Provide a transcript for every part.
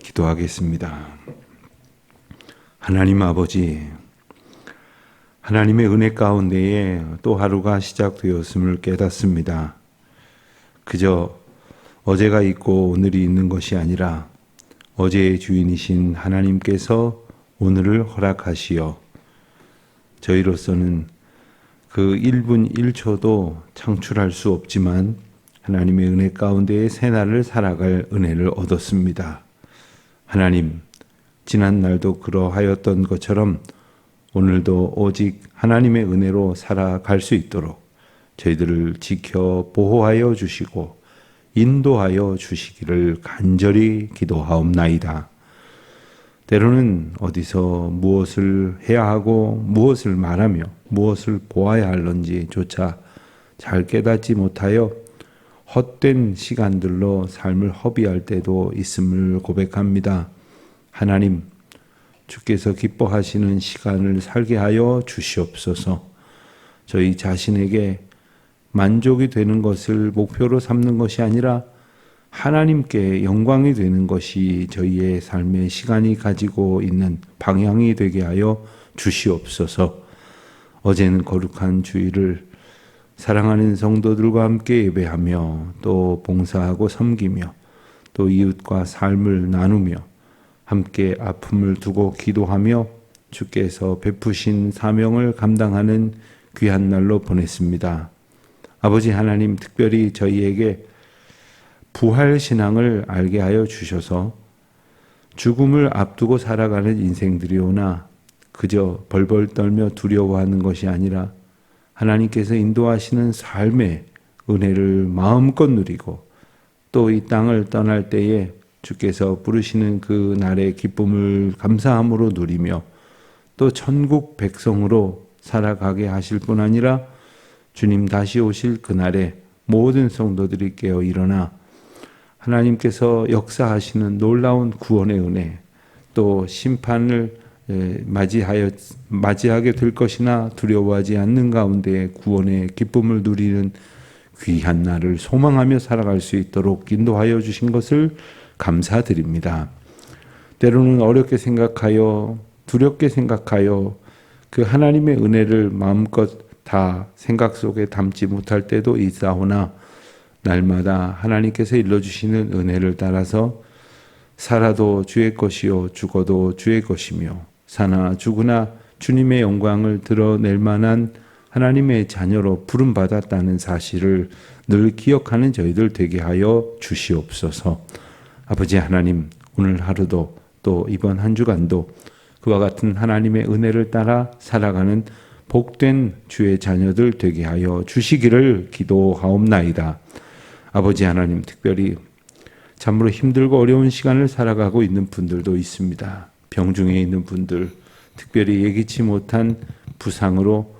기도하겠습니다. 하나님 아버지, 하나님의 은혜 가운데에 또 하루가 시작되었음을 깨닫습니다. 그저 어제가 있고 오늘이 있는 것이 아니라 어제의 주인이신 하나님께서 오늘을 허락하시어 저희로서는 그 1분 1초도 창출할 수 없지만 하나님의 은혜 가운데에 새날을 살아갈 은혜를 얻었습니다. 하나님, 지난 날도 그러하였던 것처럼 오늘도 오직 하나님의 은혜로 살아갈 수 있도록 저희들을 지켜 보호하여 주시고 인도하여 주시기를 간절히 기도하옵나이다. 때로는 어디서 무엇을 해야 하고 무엇을 말하며 무엇을 보아야 할런지조차 잘 깨닫지 못하여 헛된 시간들로 삶을 허비할 때도 있음을 고백합니다. 하나님, 주께서 기뻐하시는 시간을 살게 하여 주시옵소서. 저희 자신에게 만족이 되는 것을 목표로 삼는 것이 아니라 하나님께 영광이 되는 것이 저희의 삶의 시간이 가지고 있는 방향이 되게 하여 주시옵소서. 어제는 거룩한 주일을 사랑하는 성도들과 함께 예배하며 또 봉사하고 섬기며 또 이웃과 삶을 나누며 함께 아픔을 두고 기도하며 주께서 베푸신 사명을 감당하는 귀한 날로 보냈습니다. 아버지 하나님, 특별히 저희에게 부활신앙을 알게 하여 주셔서 죽음을 앞두고 살아가는 인생들이오나 그저 벌벌 떨며 두려워하는 것이 아니라 하나님께서 인도하시는 삶의 은혜를 마음껏 누리고 또 이 땅을 떠날 때에 주께서 부르시는 그 날의 기쁨을 감사함으로 누리며 또 천국 백성으로 살아가게 하실 뿐 아니라 주님 다시 오실 그날에 모든 성도들이 깨어 일어나 하나님께서 역사하시는 놀라운 구원의 은혜 또 심판을 맞이하게 될 것이나 두려워하지 않는 가운데 구원의 기쁨을 누리는 귀한 날을 소망하며 살아갈 수 있도록 인도하여 주신 것을 감사드립니다. 때로는 어렵게 생각하여 두렵게 생각하여 그 하나님의 은혜를 마음껏 다 생각 속에 담지 못할 때도 있사오나 날마다 하나님께서 일러주시는 은혜를 따라서 살아도 주의 것이요 죽어도 주의 것이며 사나 죽으나 주님의 영광을 드러낼 만한 하나님의 자녀로 부름받았다는 사실을 늘 기억하는 저희들 되게 하여 주시옵소서. 아버지 하나님, 오늘 하루도 또 이번 한 주간도 그와 같은 하나님의 은혜를 따라 살아가는 복된 주의 자녀들 되게 하여 주시기를 기도하옵나이다. 아버지 하나님, 특별히 참으로 힘들고 어려운 시간을 살아가고 있는 분들도 있습니다. 병중에 있는 분들, 특별히 예기치 못한 부상으로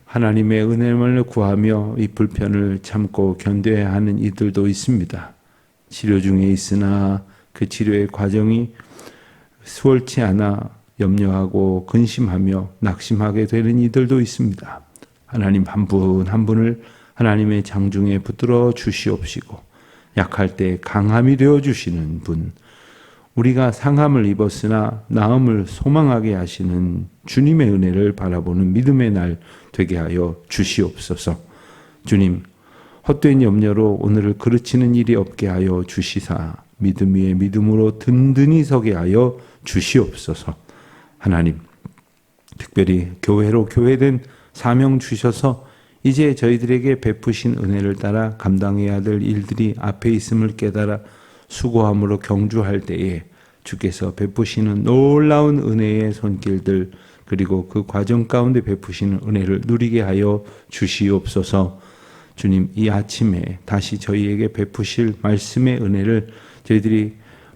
하나님의 은혜를 구하며 이 불편을 참고 견뎌야 하는 이들도 있습니다. 치료 중에 있으나 그 치료의 과정이 수월치 않아 염려하고 근심하며 낙심하게 되는 이들도 있습니다. 하나님 한 분 한 분을 하나님의 장중에 붙들어 주시옵시고 약할 때 강함이 되어 주시는 분, 우리가 상함을 입었으나 나음을 소망하게 하시는 주님의 은혜를 바라보는 믿음의 날 되게 하여 주시옵소서. 주님, 헛된 염려로 오늘을 그르치는 일이 없게 하여 주시사 믿음 위에 믿음으로 든든히 서게 하여 주시옵소서. 하나님, 특별히 교회로 교회된 사명 주셔서 이제 저희들에게 베푸신 은혜를 따라 감당해야 될 일들이 앞에 있음을 깨달아 수고함으로 경주할 때에 주께서 베푸시는 놀라운 은혜의 손길들 그리고 그 과정 가운데 베푸시는 은혜를 누리게 하여 주시옵소서. 주님, 이 아침에 다시 저희에게 베푸실 말씀의 은혜를 저희들이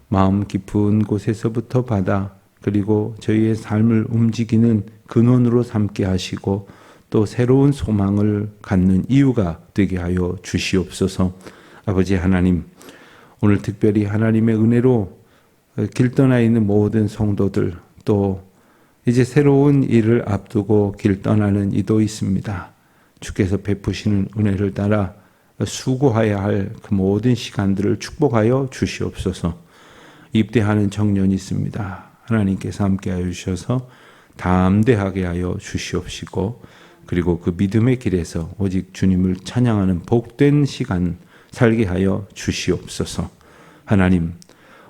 마음 깊은 곳에서부터 받아 그리고 저희의 삶을 움직이는 근원으로 삼게 하시고 또 새로운 소망을 갖는 이유가 되게 하여 주시옵소서. 아버지 하나님, 오늘 특별히 하나님의 은혜로 길 떠나 있는 모든 성도들 또 이제 새로운 일을 앞두고 길 떠나는 이도 있습니다. 주께서 베푸시는 은혜를 따라 수고해야 할 그 모든 시간들을 축복하여 주시옵소서. 입대하는 청년이 있습니다. 하나님께서 함께하여 주셔서 담대하게 하여 주시옵시고 그리고 그 믿음의 길에서 오직 주님을 찬양하는 복된 시간 살게 하여 주시옵소서. 하나님,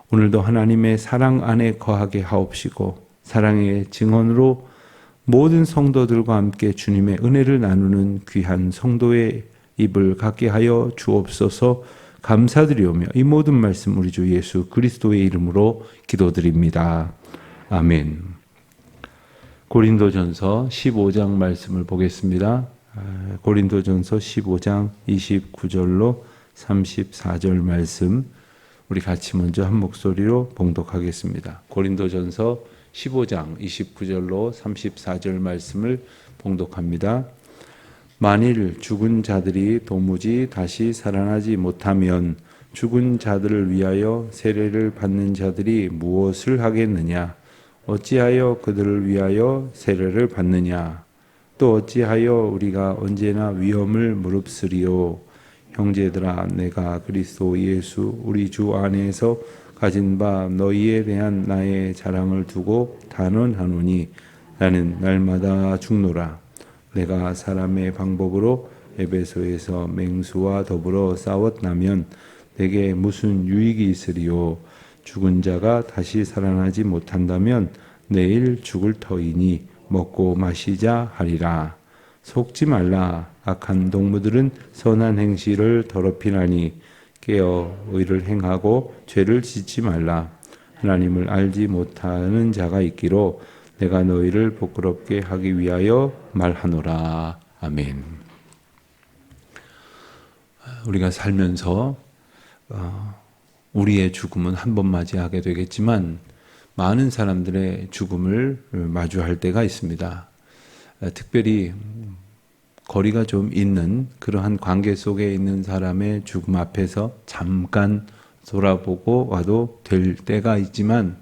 오늘도 하나님의 사랑 안에 거하게 하옵시고 사랑의 증언으로 모든 성도들과 함께 주님의 은혜를 나누는 귀한 성도의 입을 갖게 하여 주옵소서. 감사드리오며 이 모든 말씀 우리 주 예수 그리스도의 이름으로 기도드립니다. 아멘. 고린도전서 15장 말씀을 보겠습니다. 고린도전서 15장 29절로 34절 말씀 우리 같이 먼저 한 목소리로 봉독하겠습니다. 고린도전서 15장 29절로 34절 말씀을 봉독합니다. 만일 죽은 자들이 도무지 다시 살아나지 못하면 죽은 자들을 위하여 세례를 받는 자들이 무엇을 하겠느냐? 어찌하여 그들을 위하여 세례를 받느냐? 또 어찌하여 우리가 언제나 위험을 무릅쓰리요? 형제들아, 내가 그리스도 예수 우리 주 안에서 가진 바 너희에 대한 나의 자랑을 두고 단언하노니 나는 날마다 죽노라. 내가 사람의 방법으로 에베소에서 맹수와 더불어 싸웠다면 내게 무슨 유익이 있으리요? 죽은 자가 다시 살아나지 못한다면 내일 죽을 터이니 먹고 마시자 하리라. 속지 말라. 악한 동무들은 선한 행실을 더럽히나니 깨어 의를 행하고 죄를 짓지 말라. 하나님을 알지 못하는 자가 있기로 내가 너희를 부끄럽게 하기 위하여 말하노라. 아멘. 우리가 살면서 우리의 죽음은 한 번 맞이하게 되겠지만 많은 사람들의 죽음을 마주할 때가 있습니다. 특별히 거리가 좀 있는 그러한 관계 속에 있는 사람의 죽음 앞에서 잠깐 돌아보고 와도 될 때가 있지만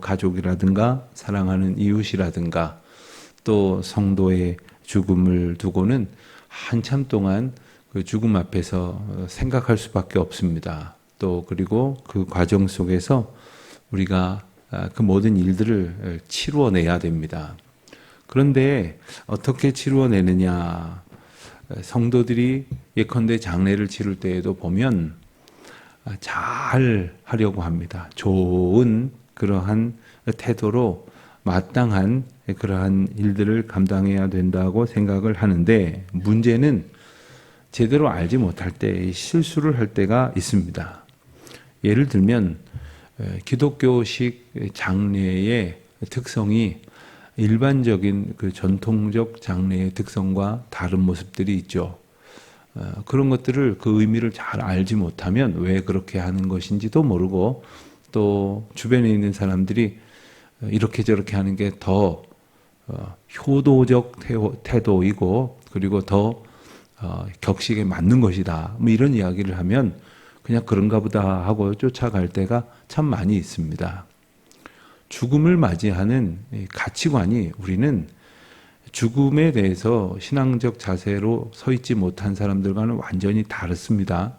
가족이라든가 사랑하는 이웃이라든가 또 성도의 죽음을 두고는 한참 동안 그 죽음 앞에서 생각할 수밖에 없습니다. 또 그리고 그 과정 속에서 우리가 그 모든 일들을 치루어내야 됩니다. 그런데 어떻게 치루어내느냐? 성도들이 예컨대 장례를 치를 때에도 보면 잘 하려고 합니다. 좋은 그러한 태도로 마땅한 그러한 일들을 감당해야 된다고 생각을 하는데 문제는 제대로 알지 못할 때 실수를 할 때가 있습니다. 예를 들면 기독교식 장례의 특성이 일반적인 그 전통적 장례의 특성과 다른 모습들이 있죠. 그런 것들을 그 의미를 잘 알지 못하면 왜 그렇게 하는 것인지도 모르고 또 주변에 있는 사람들이 이렇게 저렇게 하는 게 더 효도적 태도이고 그리고 더 격식에 맞는 것이다. 이런 이야기를 하면 그냥 그런가 보다 하고 쫓아갈 때가 참 많이 있습니다. 죽음을 맞이하는 가치관이 우리는 죽음에 대해서 신앙적 자세로 서 있지 못한 사람들과는 완전히 다릅니다.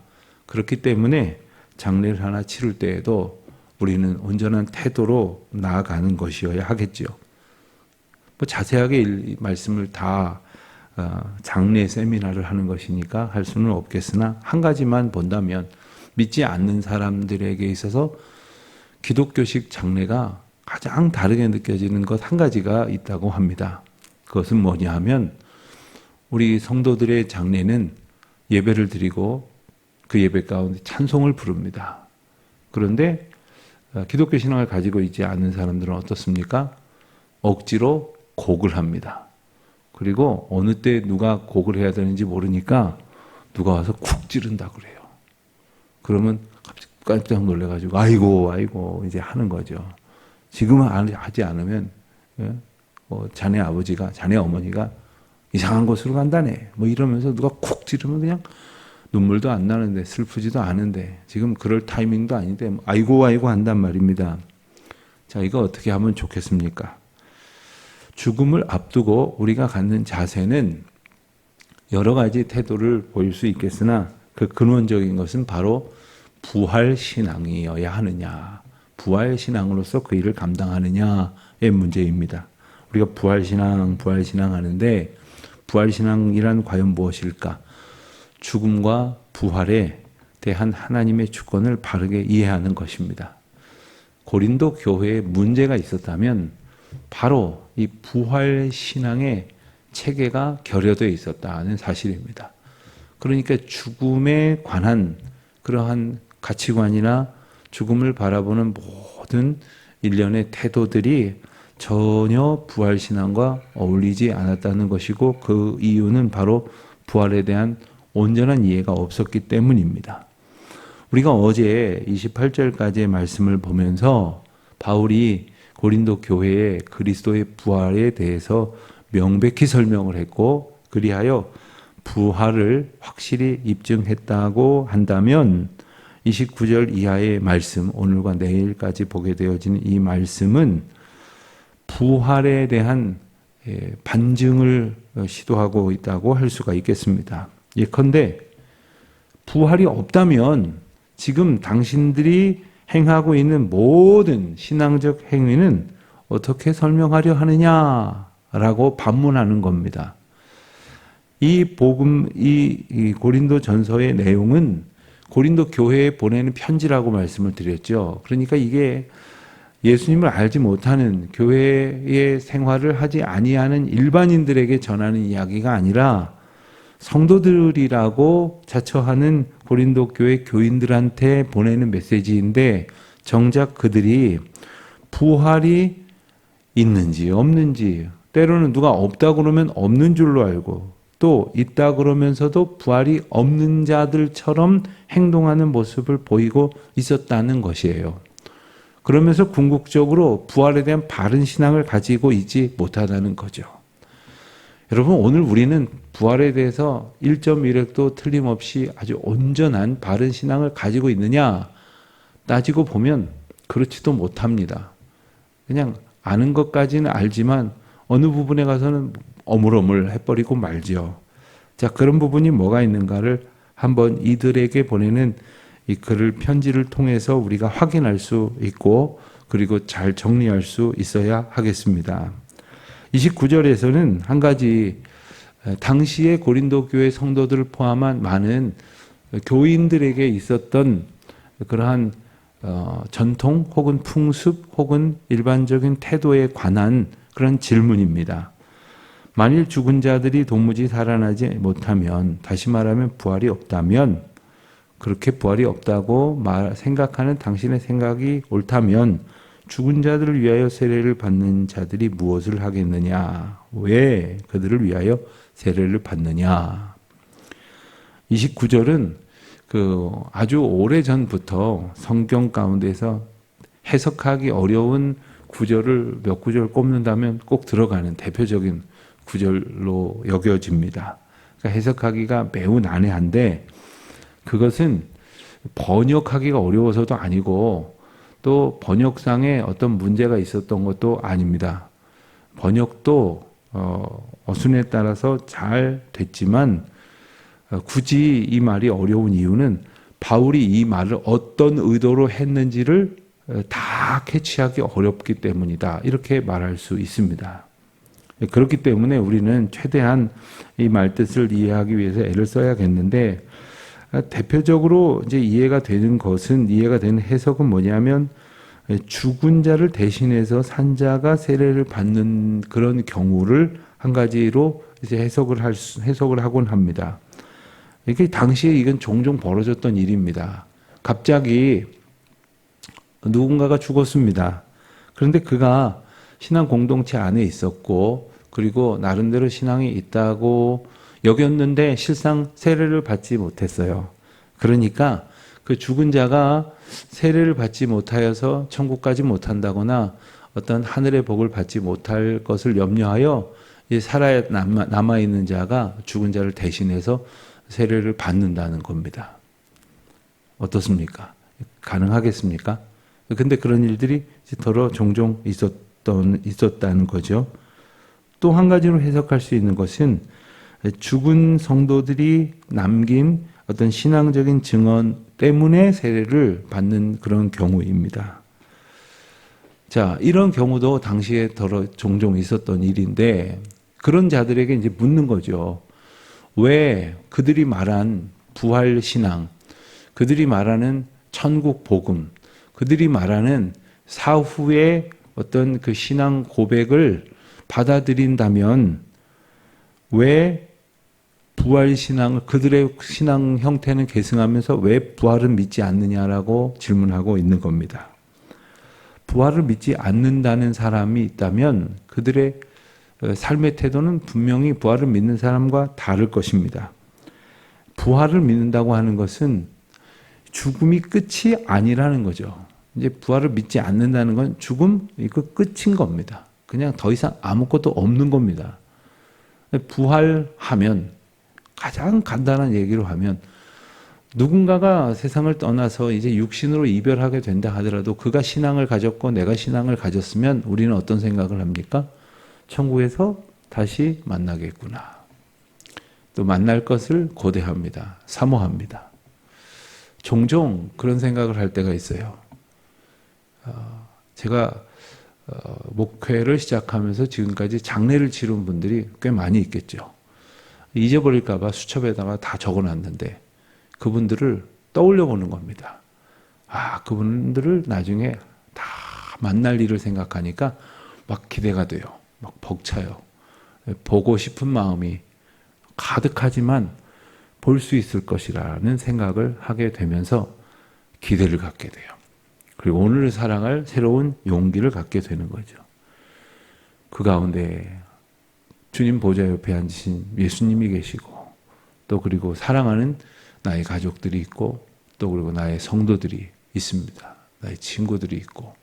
그렇기 때문에 장례를 하나 치를 때에도 우리는 온전한 태도로 나아가는 것이어야 하겠죠. 자세하게 말씀을 다 장례 세미나를 하는 것이니까 할 수는 없겠으나 한 가지만 본다면 믿지 않는 사람들에게 있어서 기독교식 장례가 가장 다르게 느껴지는 것 한 가지가 있다고 합니다. 그것은 뭐냐 하면 우리 성도들의 장례는 예배를 드리고 그 예배 가운데 찬송을 부릅니다. 그런데 기독교 신앙을 가지고 있지 않는 사람들은 어떻습니까? 억지로 곡을 합니다. 그리고 어느 때 누가 곡을 해야 되는지 모르니까 누가 와서 쿡 찌른다 그래요. 그러면 갑자기 깜짝 놀래가지고 아이고 이제 하는 거죠. 지금은 하지 않으면 자네 아버지가 자네 어머니가 이상한 곳으로 간다네 이러면서 누가 쿡 찌르면 그냥 눈물도 안 나는데 슬프지도 않은데 지금 그럴 타이밍도 아닌데 아이고 한단 말입니다. 자, 이거 어떻게 하면 좋겠습니까? 죽음을 앞두고 우리가 갖는 자세는 여러 가지 태도를 보일 수 있겠으나 그 근원적인 것은 바로 부활신앙이어야 하느냐. 부활 신앙으로서 그 일을 감당하느냐의 문제입니다. 우리가 부활 신앙 하는데 부활 신앙이란 과연 무엇일까? 죽음과 부활에 대한 하나님의 주권을 바르게 이해하는 것입니다. 고린도 교회에 문제가 있었다면 바로 이 부활 신앙의 체계가 결여되어 있었다는 사실입니다. 그러니까 죽음에 관한 그러한 가치관이나 죽음을 바라보는 모든 일련의 태도들이 전혀 부활 신앙과 어울리지 않았다는 것이고, 그 이유는 바로 부활에 대한 온전한 이해가 없었기 때문입니다. 우리가 어제 28절까지의 말씀을 보면서 바울이 고린도 교회에 그리스도의 부활에 대해서 명백히 설명을 했고, 그리하여 부활을 확실히 입증했다고 한다면 29절 이하의 말씀, 오늘과 내일까지 보게 되어지는 이 말씀은 부활에 대한 반증을 시도하고 있다고 할 수가 있겠습니다. 예컨대 부활이 없다면 지금 당신들이 행하고 있는 모든 신앙적 행위는 어떻게 설명하려 하느냐라고 반문하는 겁니다. 이 고린도 전서의 내용은 고린도 교회에 보내는 편지라고 말씀을 드렸죠. 그러니까 이게 예수님을 알지 못하는 교회의 생활을 하지 아니하는 일반인들에게 전하는 이야기가 아니라 성도들이라고 자처하는 고린도 교회 교인들한테 보내는 메시지인데, 정작 그들이 부활이 있는지 없는지, 때로는 누가 없다 그러면 없는 줄로 알고 또 있다 그러면서도 부활이 없는 자들처럼 행동하는 모습을 보이고 있었다는 것이에요. 그러면서 궁극적으로 부활에 대한 바른 신앙을 가지고 있지 못하다는 거죠. 여러분, 오늘 우리는 부활에 대해서 1.1획도 틀림없이 아주 온전한 바른 신앙을 가지고 있느냐 따지고 보면 그렇지도 못합니다. 그냥 아는 것까지는 알지만 어느 부분에 가서는 어물어물 해버리고 말죠. 자, 그런 부분이 뭐가 있는가를 한번 이들에게 보내는 이 글을, 편지를 통해서 우리가 확인할 수 있고, 그리고 잘 정리할 수 있어야 하겠습니다. 29절에서는 한 가지, 당시의 고린도 교회 성도들을 포함한 많은 교인들에게 있었던 그러한 전통 혹은 풍습 혹은 일반적인 태도에 관한 그런 질문입니다. 만일 죽은 자들이 도무지 살아나지 못하면, 다시 말하면 부활이 없다면, 그렇게 부활이 없다고 생각하는 당신의 생각이 옳다면 죽은 자들을 위하여 세례를 받는 자들이 무엇을 하겠느냐? 왜 그들을 위하여 세례를 받느냐? 29절은 아주 오래전부터 성경 가운데서 해석하기 어려운 구절을 몇 구절 꼽는다면 꼭 들어가는 대표적인 구절로 여겨집니다. 그러니까 해석하기가 매우 난해한데, 그것은 번역하기가 어려워서도 아니고 또 번역상에 어떤 문제가 있었던 것도 아닙니다. 번역도 어순에 따라서 잘 됐지만 굳이 이 말이 어려운 이유는 바울이 이 말을 어떤 의도로 했는지를 다 캐치하기 어렵기 때문이다, 이렇게 말할 수 있습니다. 그렇기 때문에 우리는 최대한 이 말뜻을 이해하기 위해서 애를 써야겠는데, 대표적으로 이제 이해가 되는 해석은 뭐냐면, 죽은 자를 대신해서 산 자가 세례를 받는 그런 경우를 한 가지로 이제 해석을 하곤 합니다. 이게 당시에 이건 종종 벌어졌던 일입니다. 갑자기 누군가가 죽었습니다. 그런데 그가 신앙 공동체 안에 있었고, 그리고 나름대로 신앙이 있다고 여겼는데 실상 세례를 받지 못했어요. 그러니까 그 죽은 자가 세례를 받지 못하여서 천국까지 못한다거나 어떤 하늘의 복을 받지 못할 것을 염려하여 남아있는 자가 죽은 자를 대신해서 세례를 받는다는 겁니다. 어떻습니까? 가능하겠습니까? 근데 그런 일들이 더러 종종 있었다는 거죠. 또 한 가지로 해석할 수 있는 것은 죽은 성도들이 남긴 어떤 신앙적인 증언 때문에 세례를 받는 그런 경우입니다. 자, 이런 경우도 당시에 종종 있었던 일인데 그런 자들에게 이제 묻는 거죠. 왜 그들이 말한 부활 신앙, 그들이 말하는 천국 복음, 그들이 말하는 사후의 어떤 그 신앙 고백을 받아들인다면 왜 부활 신앙을, 그들의 신앙 형태는 계승하면서 왜 부활은 믿지 않느냐라고 질문하고 있는 겁니다. 부활을 믿지 않는다는 사람이 있다면 그들의 삶의 태도는 분명히 부활을 믿는 사람과 다를 것입니다. 부활을 믿는다고 하는 것은 죽음이 끝이 아니라는 거죠. 이제 부활을 믿지 않는다는 건 죽음, 이거 끝인 겁니다. 그냥 더 이상 아무것도 없는 겁니다. 부활하면, 가장 간단한 얘기로 하면, 누군가가 세상을 떠나서 이제 육신으로 이별하게 된다 하더라도 그가 신앙을 가졌고 내가 신앙을 가졌으면 우리는 어떤 생각을 합니까? 천국에서 다시 만나겠구나. 또 만날 것을 고대합니다. 사모합니다. 종종 그런 생각을 할 때가 있어요. 제가 목회를 시작하면서 지금까지 장례를 치른 분들이 꽤 많이 있겠죠. 잊어버릴까 봐 수첩에다가 다 적어놨는데 그분들을 떠올려 보는 겁니다. 그분들을 나중에 다 만날 일을 생각하니까 막 기대가 돼요. 막 벅차요. 보고 싶은 마음이 가득하지만 볼 수 있을 것이라는 생각을 하게 되면서 기대를 갖게 돼요. 그리고 오늘을 살아갈 새로운 용기를 갖게 되는 거죠. 그 가운데 주님 보좌 옆에 앉으신 예수님이 계시고 또 그리고 사랑하는 나의 가족들이 있고 또 그리고 나의 성도들이 있습니다. 나의 친구들이 있고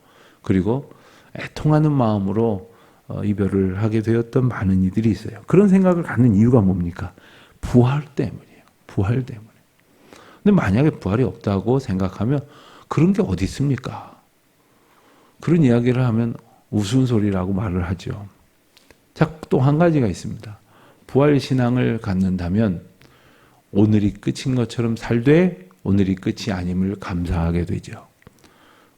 그리고 애통하는 마음으로 이별을 하게 되었던 많은 이들이 있어요. 그런 생각을 갖는 이유가 뭡니까? 부활 때문이에요. 부활 때문에. 근데 만약에 부활이 없다고 생각하면 그런 게 어디 있습니까? 그런 이야기를 하면 우스운 소리라고 말을 하죠. 자, 또 한 가지가 있습니다. 부활 신앙을 갖는다면 오늘이 끝인 것처럼 살되 오늘이 끝이 아님을 감사하게 되죠.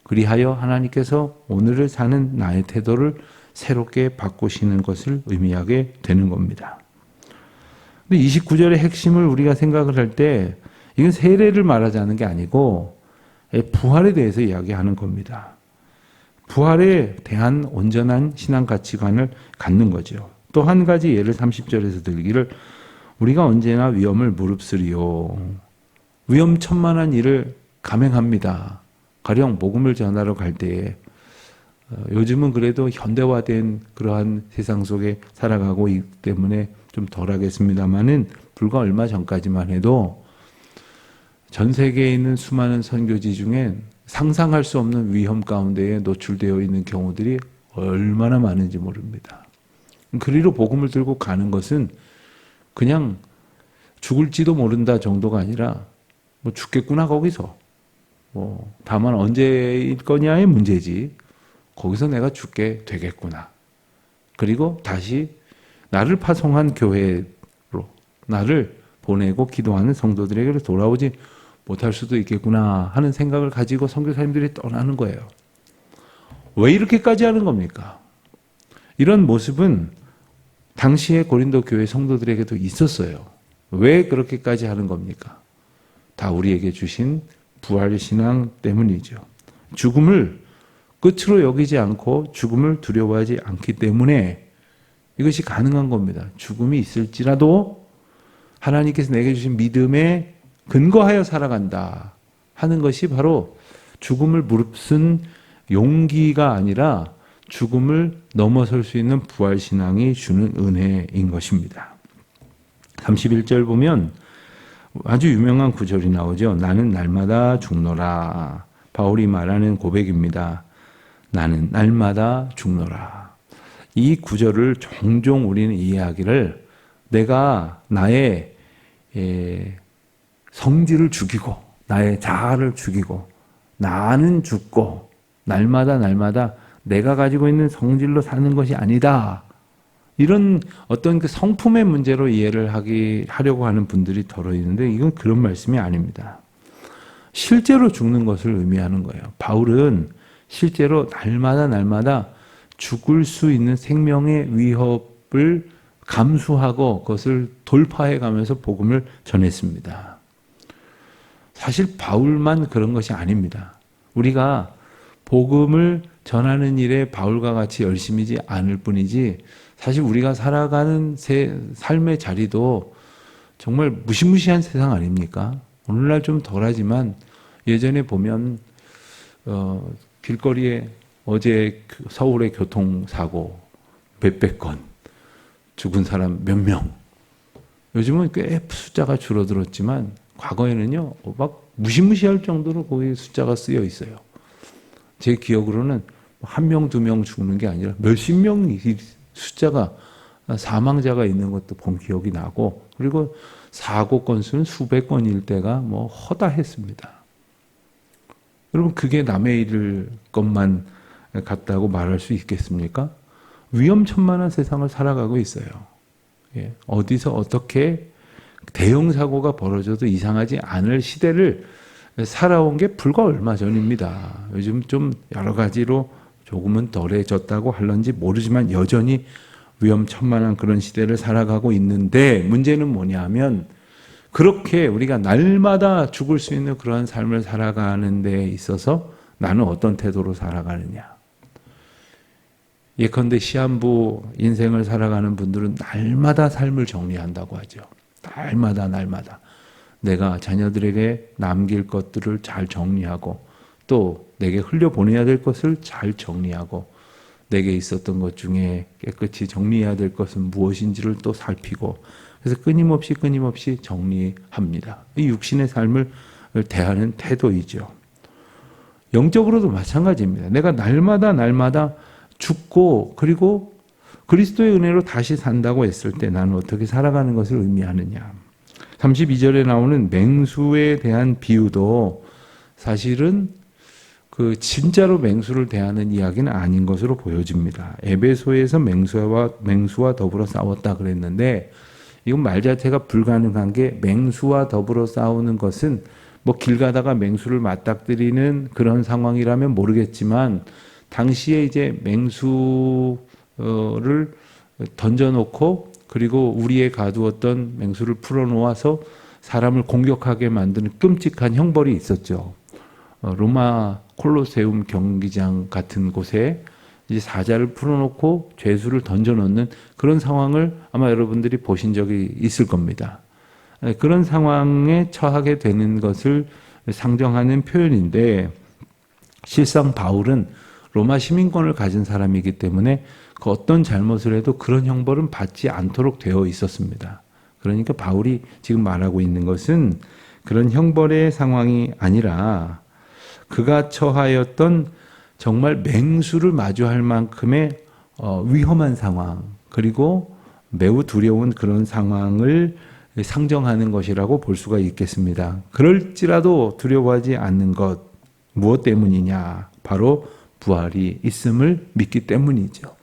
그리하여 하나님께서 오늘을 사는 나의 태도를 새롭게 바꾸시는 것을 의미하게 되는 겁니다. 29절의 핵심을 우리가 생각을 할 때 이건 세례를 말하자는 게 아니고 부활에 대해서 이야기하는 겁니다. 부활에 대한 온전한 신앙 가치관을 갖는 거죠. 또 한 가지 예를 30절에서 들기를 우리가 언제나 위험을 무릅쓰리요. 위험천만한 일을 감행합니다. 가령 복음을 전하러 갈 때에 요즘은 그래도 현대화된 그러한 세상 속에 살아가고 있기 때문에 좀 덜하겠습니다만은 불과 얼마 전까지만 해도 전 세계에 있는 수많은 선교지 중에 상상할 수 없는 위험 가운데에 노출되어 있는 경우들이 얼마나 많은지 모릅니다. 그리로 복음을 들고 가는 것은 그냥 죽을지도 모른다 정도가 아니라 뭐 죽겠구나 거기서 다만 언제일 거냐의 문제지 거기서 내가 죽게 되겠구나. 그리고 다시 나를 파송한 교회로 나를 보내고 기도하는 성도들에게로 돌아오지 못할 수도 있겠구나 하는 생각을 가지고 선교사님들이 떠나는 거예요. 왜 이렇게까지 하는 겁니까? 이런 모습은 당시의 고린도 교회 성도들에게도 있었어요. 왜 그렇게까지 하는 겁니까? 다 우리에게 주신 부활 신앙 때문이죠. 죽음을 끝으로 여기지 않고 죽음을 두려워하지 않기 때문에 이것이 가능한 겁니다. 죽음이 있을지라도 하나님께서 내게 주신 믿음에 근거하여 살아간다 하는 것이 바로 죽음을 무릅쓴 용기가 아니라 죽음을 넘어설 수 있는 부활신앙이 주는 은혜인 것입니다. 31절 보면 아주 유명한 구절이 나오죠. 나는 날마다 죽노라. 바울이 말하는 고백입니다. 나는 날마다 죽노라. 이 구절을 종종 우리는 이해하기를 내가 나의 성질을 죽이고 나의 자아를 죽이고 나는 죽고 날마다 내가 가지고 있는 성질로 사는 것이 아니다. 이런 어떤 그 성품의 문제로 이해를 하려고 하는 분들이 더러 있는데 이건 그런 말씀이 아닙니다. 실제로 죽는 것을 의미하는 거예요. 바울은 실제로 날마다 죽을 수 있는 생명의 위협을 감수하고 그것을 돌파해 가면서 복음을 전했습니다. 사실 바울만 그런 것이 아닙니다. 우리가 복음을 전하는 일에 바울과 같이 열심이지 않을 뿐이지 사실 우리가 살아가는 삶의 자리도 정말 무시무시한 세상 아닙니까? 오늘날 좀 덜하지만 예전에 보면 길거리에 어제 서울의 교통사고 몇백 건, 죽은 사람 몇 명. 요즘은 꽤 숫자가 줄어들었지만 과거에는요 막 무시무시할 정도로 거기 숫자가 쓰여 있어요. 제 기억으로는 한 명, 두 명 죽는 게 아니라 몇십 명이 숫자가 사망자가 있는 것도 본 기억이 나고, 그리고 사고 건수는 수백 건일 때가 뭐 허다했습니다. 여러분 그게 남의 일 것만 같다고 말할 수 있겠습니까? 위험천만한 세상을 살아가고 있어요. 예, 어디서 어떻게 대형 사고가 벌어져도 이상하지 않을 시대를 살아온 게 불과 얼마 전입니다. 요즘 좀 여러 가지로 조금은 덜해졌다고 할런지 모르지만 여전히 위험천만한 그런 시대를 살아가고 있는데, 문제는 뭐냐 하면 그렇게 우리가 날마다 죽을 수 있는 그러한 삶을 살아가는 데 있어서 나는 어떤 태도로 살아가느냐. 예컨대 시한부 인생을 살아가는 분들은 날마다 삶을 정리한다고 하죠. 날마다 내가 자녀들에게 남길 것들을 잘 정리하고, 또 내게 흘려보내야 될 것을 잘 정리하고, 내게 있었던 것 중에 깨끗이 정리해야 될 것은 무엇인지를 또 살피고, 그래서 끊임없이 정리합니다. 이 육신의 삶을 대하는 태도이죠. 영적으로도 마찬가지입니다. 내가 날마다 죽고 그리고 그리스도의 은혜로 다시 산다고 했을 때 나는 어떻게 살아가는 것을 의미하느냐. 32절에 나오는 맹수에 대한 비유도 사실은 그 진짜로 맹수를 대하는 이야기는 아닌 것으로 보여집니다. 에베소에서 맹수와 더불어 싸웠다 그랬는데, 이건 말 자체가 불가능한 게, 맹수와 더불어 싸우는 것은 뭐 길 가다가 맹수를 맞닥뜨리는 그런 상황이라면 모르겠지만, 당시에 이제 맹수를 던져놓고 그리고 우리에 가두었던 맹수를 풀어놓아서 사람을 공격하게 만드는 끔찍한 형벌이 있었죠. 로마 콜로세움 경기장 같은 곳에 이제 사자를 풀어놓고 죄수를 던져놓는 그런 상황을 아마 여러분들이 보신 적이 있을 겁니다. 그런 상황에 처하게 되는 것을 상정하는 표현인데, 실상 바울은 로마 시민권을 가진 사람이기 때문에 그 어떤 잘못을 해도 그런 형벌은 받지 않도록 되어 있었습니다. 그러니까 바울이 지금 말하고 있는 것은 그런 형벌의 상황이 아니라 그가 처하였던 정말 맹수를 마주할 만큼의 위험한 상황, 그리고 매우 두려운 그런 상황을 상정하는 것이라고 볼 수가 있겠습니다. 그럴지라도 두려워하지 않는 것, 무엇 때문이냐? 바로 부활이 있음을 믿기 때문이죠.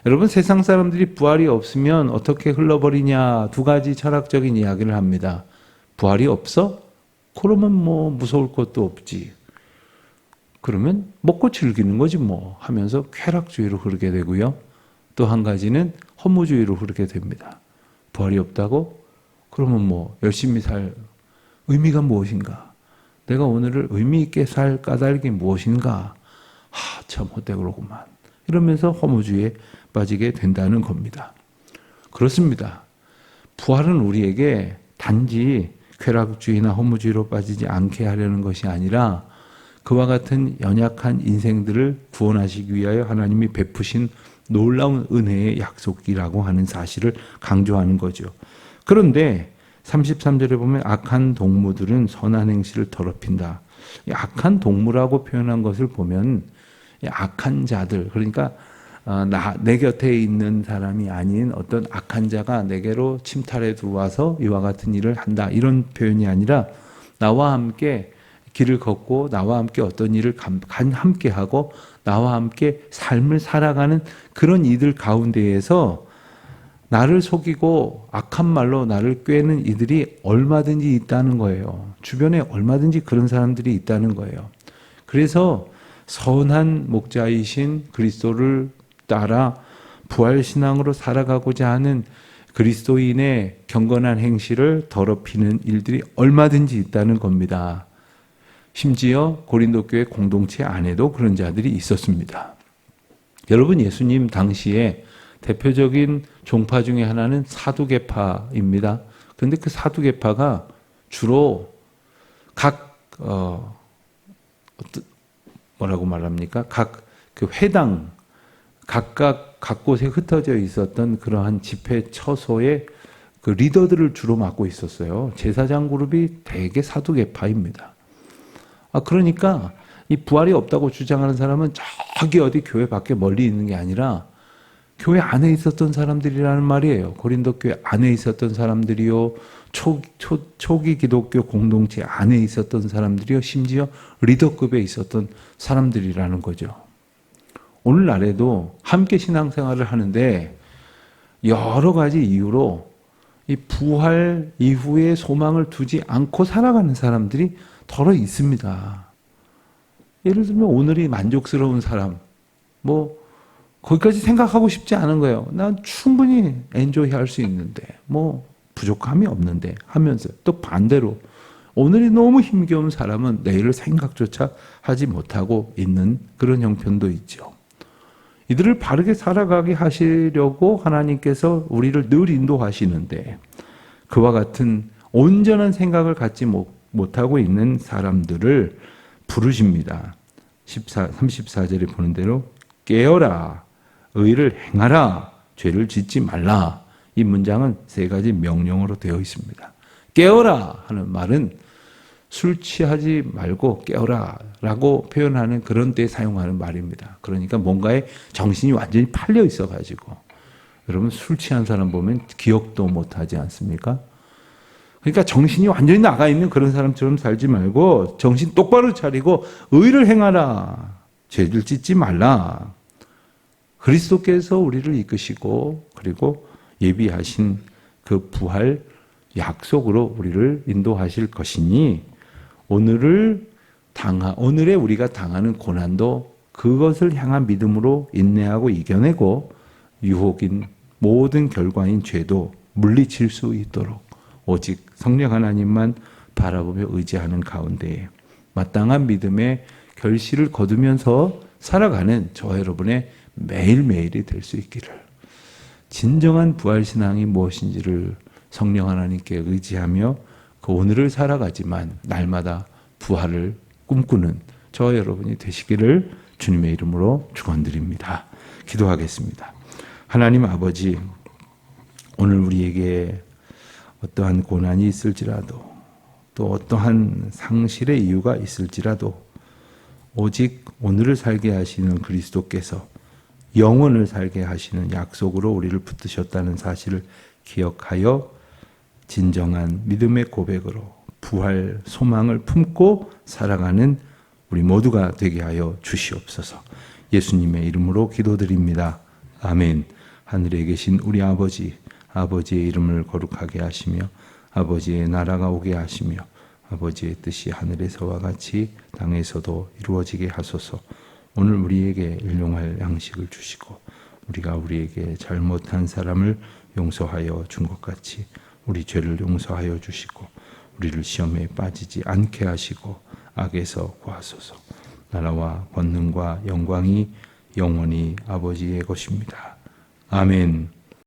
여러분, 세상 사람들이 부활이 없으면 어떻게 흘러버리냐, 두 가지 철학적인 이야기를 합니다. 부활이 없어? 그러면 뭐 무서울 것도 없지. 그러면 먹고 즐기는 거지 뭐 하면서 쾌락주의로 흐르게 되고요. 또 한 가지는 허무주의로 흐르게 됩니다. 부활이 없다고? 그러면 뭐 열심히 살 의미가 무엇인가? 내가 오늘을 의미 있게 살 까닭이 무엇인가? 참 헛되그러구만. 이러면서 허무주의에 빠지게 된다는 겁니다. 그렇습니다. 부활은 우리에게 단지 쾌락주의나 허무주의로 빠지지 않게 하려는 것이 아니라 그와 같은 연약한 인생들을 구원하시기 위하여 하나님이 베푸신 놀라운 은혜의 약속이라고 하는 사실을 강조하는 거죠. 그런데 33절에 보면 악한 동무들은 선한 행실을 더럽힌다. 악한 동무라고 표현한 것을 보면 악한 자들, 그러니까 내 곁에 있는 사람이 아닌 어떤 악한 자가 내게로 침탈해 들어와서 이와 같은 일을 한다, 이런 표현이 아니라 나와 함께 길을 걷고 나와 함께 어떤 일을 함께하고 나와 함께 삶을 살아가는 그런 이들 가운데에서 나를 속이고 악한 말로 나를 꿰는 이들이 얼마든지 있다는 거예요. 주변에 얼마든지 그런 사람들이 있다는 거예요. 그래서 선한 목자이신 그리스도를 따라 부활신앙으로 살아가고자 하는 그리스도인의 경건한 행실을 더럽히는 일들이 얼마든지 있다는 겁니다. 심지어 고린도 교회 공동체 안에도 그런 자들이 있었습니다. 여러분, 예수님 당시에 대표적인 종파 중에 하나는 사두개파입니다. 그런데 그 사두개파가 주로 뭐라고 말합니까? 각 그 회당, 각각 각 곳에 흩어져 있었던 그러한 집회 처소의 그 리더들을 주로 맡고 있었어요. 제사장 그룹이 대개 사두개파입니다. 그러니까 이 부활이 없다고 주장하는 사람은 저기 어디 교회 밖에 멀리 있는 게 아니라 교회 안에 있었던 사람들이라는 말이에요. 고린도 교회 안에 있었던 사람들이요, 초기 기독교 공동체 안에 있었던 사람들이요, 심지어 리더급에 있었던 사람들이라는 거죠. 오늘날에도 함께 신앙생활을 하는데 여러 가지 이유로 이 부활 이후에 소망을 두지 않고 살아가는 사람들이 더러 있습니다. 예를 들면 오늘이 만족스러운 사람, 거기까지 생각하고 싶지 않은 거예요. 난 충분히 엔조이 할 수 있는데, 부족함이 없는데 하면서, 또 반대로 오늘이 너무 힘겨운 사람은 내일을 생각조차 하지 못하고 있는 그런 형편도 있죠. 이들을 바르게 살아가게 하시려고 하나님께서 우리를 늘 인도하시는데, 그와 같은 온전한 생각을 갖지 못하고 있는 사람들을 부르십니다. 34절에 보는 대로 깨어라, 의를 행하라, 죄를 짓지 말라. 이 문장은 세 가지 명령어로 되어 있습니다. 깨어라 하는 말은 술 취하지 말고 깨어라 라고 표현하는 그런 때에 사용하는 말입니다. 그러니까 뭔가에 정신이 완전히 팔려 있어가지고, 여러분 술 취한 사람 보면 기억도 못하지 않습니까? 그러니까 정신이 완전히 나가 있는 그런 사람처럼 살지 말고 정신 똑바로 차리고 의를 행하라, 죄를 짓지 말라. 그리스도께서 우리를 이끄시고 그리고 예비하신 그 부활 약속으로 우리를 인도하실 것이니, 오늘에 우리가 당하는 고난도 그것을 향한 믿음으로 인내하고 이겨내고 유혹인 모든 결과인 죄도 물리칠 수 있도록 오직 성령 하나님만 바라보며 의지하는 가운데에 마땅한 믿음의 결실을 거두면서 살아가는 저와 여러분의 매일매일이 될 수 있기를, 진정한 부활신앙이 무엇인지를 성령 하나님께 의지하며 그 오늘을 살아가지만 날마다 부활을 꿈꾸는 저와 여러분이 되시기를 주님의 이름으로 축원드립니다. 기도하겠습니다. 하나님 아버지, 오늘 우리에게 어떠한 고난이 있을지라도, 또 어떠한 상실의 이유가 있을지라도 오직 오늘을 살게 하시는 그리스도께서 영원을 살게 하시는 약속으로 우리를 붙드셨다는 사실을 기억하여 진정한 믿음의 고백으로 부활 소망을 품고 살아가는 우리 모두가 되게 하여 주시옵소서. 예수님의 이름으로 기도드립니다. 아멘. 하늘에 계신 우리 아버지, 아버지의 이름을 거룩하게 하시며 아버지의 나라가 오게 하시며 아버지의 뜻이 하늘에서와 같이 땅에서도 이루어지게 하소서. 오늘 우리에게 일용할 양식을 주시고 우리가 우리에게 잘못한 사람을 용서하여 준 것 같이 우리 죄를 용서하여 주시고 우리를 시험에 빠지지 않게 하시고 악에서 구하소서. 나라와 권능과 영광이 영원히 아버지의 것입니다. 아멘.